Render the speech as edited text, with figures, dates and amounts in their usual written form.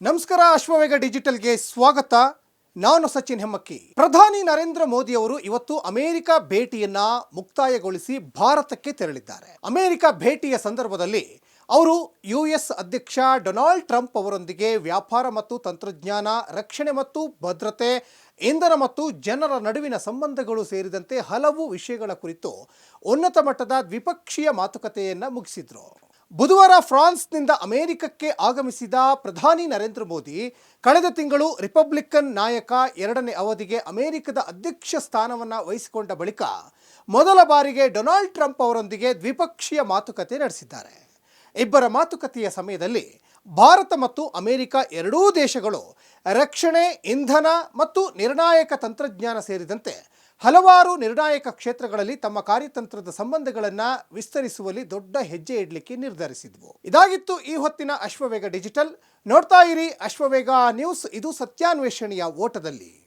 ನಮಸ್ಕಾರ ಅಶ್ವವೇಗ ಡಿಜಿಟಲ್ಗೆ ಸ್ವಾಗತ. ನಾನು ಸಚಿನ್ ಹೆಮ್ಮಕ್ಕಿ. ಪ್ರಧಾನಿ ನರೇಂದ್ರ ಮೋದಿ ಅವರು ಇವತ್ತು ಅಮೆರಿಕ ಭೇಟಿಯನ್ನ ಮುಕ್ತಾಯಗೊಳಿಸಿ ಭಾರತಕ್ಕೆ ತೆರಳಿದ್ದಾರೆ. ಅಮೆರಿಕ ಭೇಟಿಯ ಸಂದರ್ಭದಲ್ಲಿ ಅವರು ಯುಎಸ್ ಅಧ್ಯಕ್ಷ ಡೊನಾಲ್ಡ್ ಟ್ರಂಪ್ ಅವರೊಂದಿಗೆ ವ್ಯಾಪಾರ ಮತ್ತು ತಂತ್ರಜ್ಞಾನ, ರಕ್ಷಣೆ ಮತ್ತು ಭದ್ರತೆ, ಇಂಧನ ಮತ್ತು ಜನರ ನಡುವಿನ ಸಂಬಂಧಗಳು ಸೇರಿದಂತೆ ಹಲವು ವಿಷಯಗಳ ಕುರಿತು ಉನ್ನತ ಮಟ್ಟದ ದ್ವಿಪಕ್ಷೀಯ ಮಾತುಕತೆಯನ್ನ ಮುಗಿಸಿದ್ರು. ಬುಧವಾರ ಫ್ರಾನ್ಸ್ನಿಂದ ಅಮೆರಿಕಕ್ಕೆ ಆಗಮಿಸಿದ ಪ್ರಧಾನಿ ನರೇಂದ್ರ ಮೋದಿ ಕಳೆದ ತಿಂಗಳು ರಿಪಬ್ಲಿಕನ್ ನಾಯಕ ಎರಡನೇ ಅವಧಿಗೆ ಅಮೆರಿಕದ ಅಧ್ಯಕ್ಷ ಸ್ಥಾನವನ್ನು ವಹಿಸಿಕೊಂಡ ಬಳಿಕ ಮೊದಲ ಬಾರಿಗೆ ಡೊನಾಲ್ಡ್ ಟ್ರಂಪ್ ಅವರೊಂದಿಗೆ ದ್ವಿಪಕ್ಷೀಯ ಮಾತುಕತೆ ನಡೆಸಿದ್ದಾರೆ. ಇಬ್ಬರ ಮಾತುಕತೆಯ ಸಮಯದಲ್ಲಿ ಭಾರತ ಮತ್ತು ಅಮೆರಿಕ ಎರಡೂ ದೇಶಗಳು ರಕ್ಷಣೆ, ಇಂಧನ ಮತ್ತು ನಿರ್ಣಾಯಕ ತಂತ್ರಜ್ಞಾನ ಸೇರಿದಂತೆ ಹಲವಾರು ನಿರ್ಣಾಯಕ ಕ್ಷೇತ್ರಗಳಲ್ಲಿ ತಮ್ಮ ಕಾರ್ಯತಂತ್ರದ ಸಂಬಂಧಗಳನ್ನು ವಿಸ್ತರಿಸುವಲ್ಲಿ ದೊಡ್ಡ ಹೆಜ್ಜೆ ಇಡಲಿಕ್ಕೆ ನಿರ್ಧರಿಸಿದ್ವು. ಇದಾಗಿತ್ತು ಈ ಹೊತ್ತಿನ ಅಶ್ವವೇಗ ಡಿಜಿಟಲ್. ನೋಡ್ತಾ ಇರಿ ಅಶ್ವವೇಗ ನ್ಯೂಸ್. ಇದು ಸತ್ಯಾನ್ವೇಷಣೆಯ ಓಟದಲ್ಲಿ.